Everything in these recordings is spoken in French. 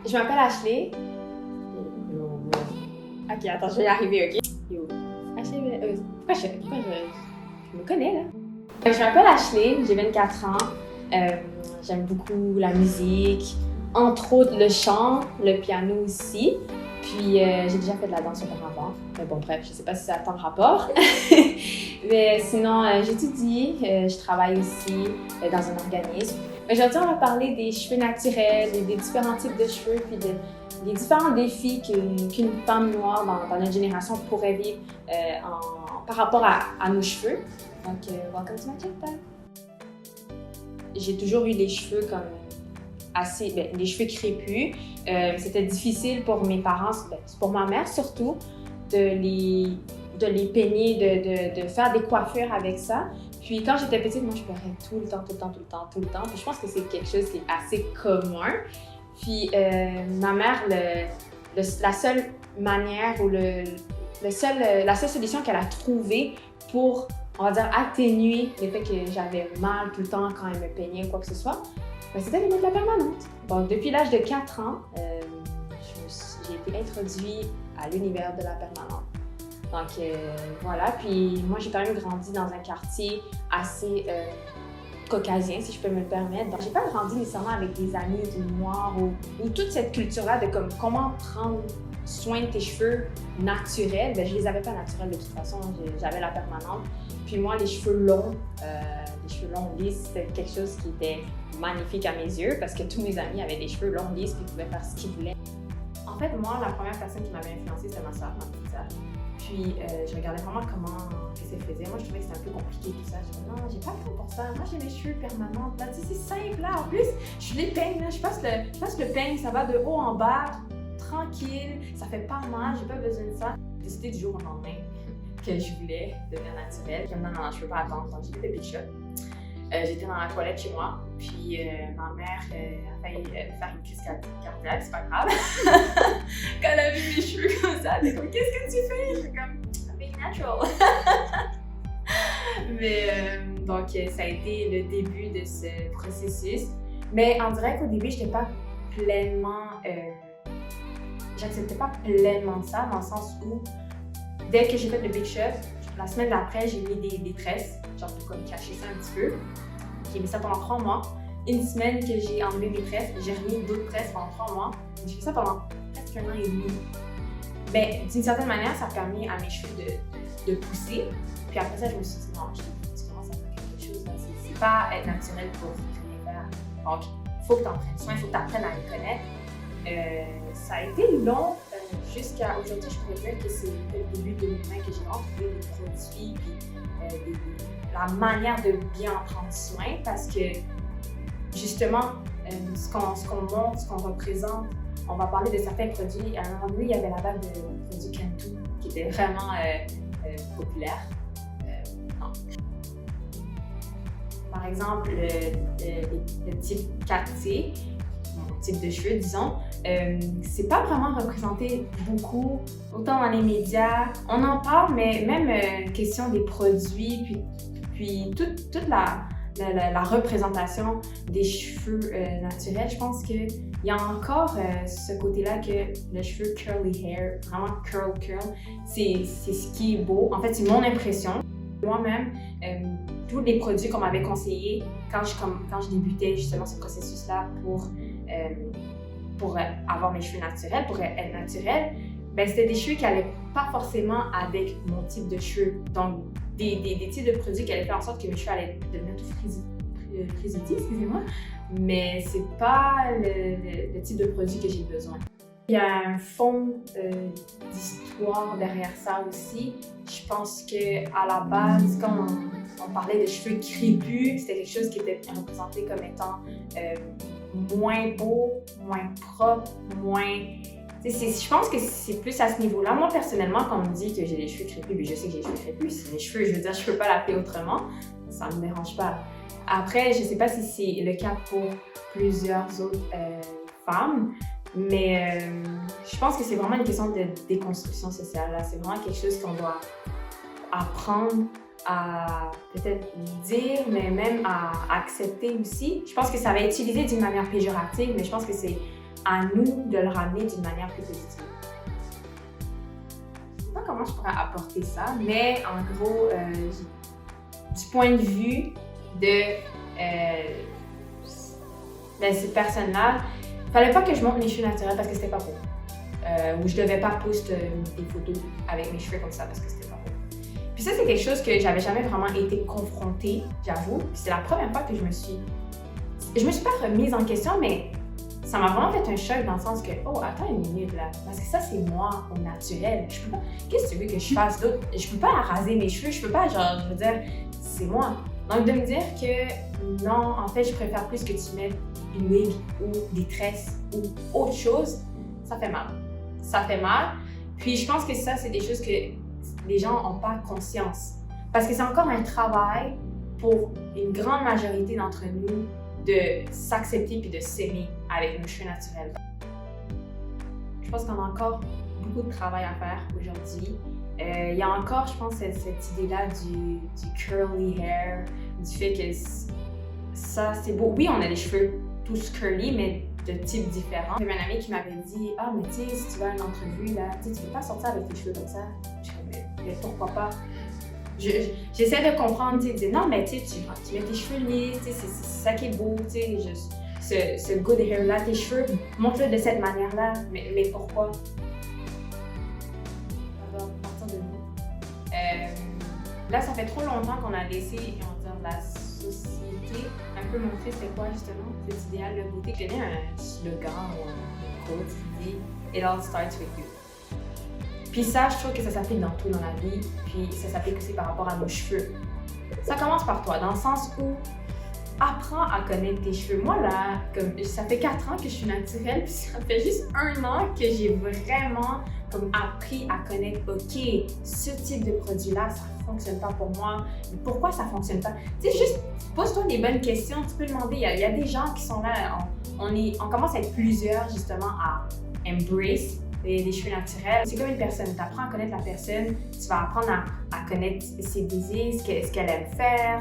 Je m'appelle Ashley. Ok, attends, je vais y arriver, ok? Yo. Ashley, pourquoi je me connais, là? Je m'appelle Ashley, j'ai 24 ans. J'aime beaucoup la musique, entre autres le chant, le piano aussi. Puis j'ai déjà fait de la danse auparavant. Mais bon, bref, je sais pas si ça a tant de rapport. Mais sinon, j'étudie, je travaille aussi dans un organisme. Aujourd'hui, on va parler des cheveux naturels, des différents types de cheveux, puis des différents défis qu'une femme noire dans notre génération pourrait vivre par rapport à nos cheveux. Donc, welcome to my channel. J'ai toujours eu les cheveux comme les cheveux crépus. C'était difficile pour mes parents, pour ma mère surtout, de les peigner, de faire des coiffures avec ça. Puis quand j'étais petite, moi je pleurais tout le temps. Puis je pense que c'est quelque chose qui est assez commun. Puis ma mère, la seule manière ou la seule solution qu'elle a trouvée pour, on va dire, atténuer le fait que j'avais mal tout le temps quand elle me peignait ou quoi que ce soit, c'était de mettre la permanente. Donc depuis l'âge de 4 ans, j'ai été introduite à l'univers de la permanente. Donc voilà, puis moi j'ai quand même grandi dans un quartier assez caucasien, si je peux me le permettre. Donc j'ai pas grandi nécessairement avec des amis noirs ou toute cette culture-là de comment prendre soin de tes cheveux naturels. Je les avais pas naturels de toute façon, j'avais la permanente. Puis moi, les cheveux longs lisses, c'était quelque chose qui était magnifique à mes yeux parce que tous mes amis avaient des cheveux longs lisses puis ils pouvaient faire ce qu'ils voulaient. En fait, moi, la première personne qui m'avait influencée, c'était ma soeur, ma petite sœur. Puis je regardais vraiment comment qu'elle faisait. Moi, je trouvais que c'était un peu compliqué tout ça. Je disais non, j'ai pas le temps pour ça. Moi, j'ai mes cheveux permanents. Là, tu sais, c'est simple là. En plus, je les peigne là. Je passe le peigne, ça va de haut en bas, tranquille. Ça fait pas mal. J'ai pas besoin de ça. J'ai décidé du jour au lendemain que je voulais devenir naturelle. Comme non, je peux pas attendre. Donc, j'ai fait des big shots. J'étais dans la toilette chez moi, puis ma mère a failli faire une crise cardiaque, c'est pas grave. Quand elle a vu mes cheveux comme ça, elle était comme « Qu'est-ce que tu fais? » Je suis comme « I'm being natural. » Mais donc ça a été le début de ce processus. Mais on dirait qu'au début, j'étais pas pleinement... j'acceptais pas pleinement ça, dans le sens où dès que j'ai fait le big shot, la semaine d'après, j'ai mis des tresses, genre pour comme cacher ça un petit peu. J'ai mis ça pendant 3 mois. Une semaine que j'ai enlevé mes tresses, j'ai remis d'autres tresses pendant 3 mois. J'ai fait ça pendant presque 1 an et demi. D'une certaine manière, ça a permis à mes cheveux de pousser. Puis après ça, je me suis dit, non, tu commences à faire quelque chose. C'est pas être naturel pour rien faire. Donc, il faut que tu en prennes soin, il faut que tu apprennes à les connaître. Ça a été long jusqu'à aujourd'hui. Je pourrais dire que c'est le début 2020 que j'ai vraiment trouvé des produits puis la manière de bien en prendre soin parce que justement, ce qu'on montre, ce qu'on représente, on va parler de certains produits. À un moment donné, il y avait la vague de produits Cantu qui était vraiment populaire. Non. Par exemple, le type 4C, mon type de cheveux, disons, c'est pas vraiment représenté beaucoup, autant dans les médias. On en parle, mais même question des produits, puis toute la représentation des cheveux naturels, je pense qu'il y a encore ce côté-là que le cheveu curly hair, vraiment curl, c'est ce qui est beau. En fait, c'est mon impression. Moi-même, tous les produits qu'on m'avait conseillés quand je débutais justement ce processus-là pour avoir mes cheveux naturels, pour être naturelle, c'était des cheveux qui n'allaient pas forcément avec mon type de cheveux. Donc, des types de produits qui allaient faire en sorte que mes cheveux allaient devenir tout frisottis, excusez-moi, mais c'est pas le type de produit que j'ai besoin. Il y a un fond d'histoire derrière ça aussi. Je pense qu'à la base, quand on parlait de cheveux crépus, c'était quelque chose qui était représenté comme étant moins beau, moins propre, moins... Je pense que c'est plus à ce niveau-là. Moi, personnellement, quand on me dit que j'ai les cheveux crépus, je sais que j'ai les cheveux crépus. C'est mes cheveux, je veux dire, je peux pas l'appeler autrement. Ça me dérange pas. Après, je sais pas si c'est le cas pour plusieurs autres femmes, mais je pense que c'est vraiment une question de déconstruction sociale. Là. C'est vraiment quelque chose qu'on doit apprendre à peut-être dire, mais même à accepter aussi. Je pense que ça va être utilisé d'une manière péjorative, mais je pense que c'est à nous de le ramener d'une manière plus positive. Je ne sais pas comment je pourrais apporter ça, mais en gros, du point de vue de cette personne-là, il ne fallait pas que je montre mes cheveux naturels parce que c'était pas beau. Ou je devais pas poster des photos avec mes cheveux comme ça parce que c'était pas beau. Puis ça, c'est quelque chose que j'avais jamais vraiment été confrontée, j'avoue. Puis c'est la première fois que je me suis pas remise en question, mais ça m'a vraiment fait un choc dans le sens que, oh, attends une minute là, parce que ça, c'est moi au naturel. Je peux pas, qu'est-ce que tu veux que je fasse d'autre? Je peux pas raser mes cheveux, je peux pas, genre, je veux dire, c'est moi. Donc de me dire que non, en fait, je préfère plus que tu mettes une wig ou des tresses ou autre chose, ça fait mal. Ça fait mal. Puis je pense que ça, c'est des choses que les gens n'ont pas conscience. Parce que c'est encore un travail pour une grande majorité d'entre nous de s'accepter puis de s'aimer avec nos cheveux naturels. Je pense qu'on a encore beaucoup de travail à faire aujourd'hui. Il y a encore, je pense, cette idée-là du curly hair, du fait que ça, c'est beau. Oui, on a les cheveux tous curly, mais de types différents. J'ai une amie qui m'avait dit « Ah, mais tu sais, si tu vas à une entrevue, là, tu peux pas sortir avec tes cheveux comme ça. » Je dis « Mais pourquoi pas? » J'essaie de comprendre, tu sais, non, mais tu mets tes cheveux lisses, c'est ça qui est beau, tu sais, ce good hair-là, tes cheveux, montre-le de cette manière-là, mais pourquoi? Ça doit partir de nous. Là, ça fait trop longtemps qu'on a laissé, on va dire, la société un peu montrer c'était quoi justement cet idéal de beauté. Je connais un slogan ou un quote qui dit « It all starts with you ». Puis ça, je trouve que ça s'applique dans tout dans la vie, puis ça s'applique aussi par rapport à nos cheveux. Ça commence par toi, dans le sens où apprends à connaître tes cheveux. Moi là, comme ça fait 4 ans que je suis naturelle, puis ça fait juste 1 an que j'ai vraiment comme appris à connaître, ok, ce type de produit-là, ça fonctionne pas pour moi, mais pourquoi ça fonctionne pas? Tu sais, juste pose-toi des bonnes questions, tu peux demander, il y a des gens qui sont là, on commence à être plusieurs justement à embrace les cheveux naturels. C'est comme une personne, tu apprends à connaître la personne, tu vas apprendre à connaître ses désirs, ce qu'elle aime faire,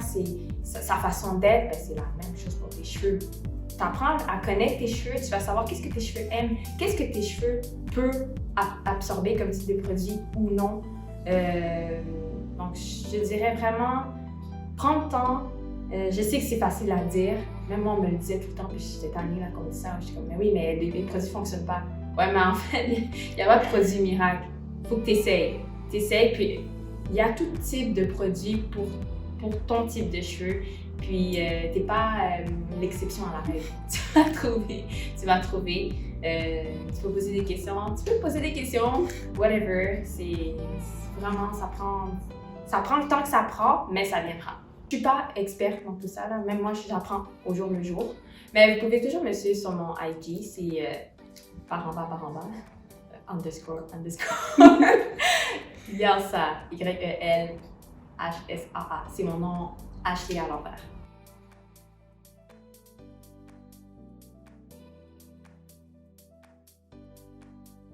sa façon d'être, ben, c'est la même chose pour tes cheveux. Tu apprends à connaître tes cheveux, tu vas savoir qu'est-ce que tes cheveux aiment, qu'est-ce que tes cheveux peuvent absorber comme type de produit ou non. Donc je dirais vraiment, prends le temps. Je sais que c'est facile à dire, même moi on me le disait tout le temps, puis j'étais tannée là comme ça, j'étais comme mais oui, mais les produits ne fonctionnent pas. Ouais, mais en fait, il n'y a pas de produit miracle. Il faut que tu essayes. Tu essayes, puis il y a tout type de produits pour ton type de cheveux. Puis, tu n'es pas l'exception à la règle. Tu vas trouver. Tu peux poser des questions. Tu peux poser des questions. Whatever. C'est vraiment, ça prend le temps que ça prend, mais ça viendra. Je ne suis pas experte dans tout ça. Là. Même moi, j'apprends au jour le jour. Mais vous pouvez toujours me suivre sur mon IG. C'est par en bas, underscore. Yelsa, YELHSAA. C'est mon nom, Ashley à l'envers.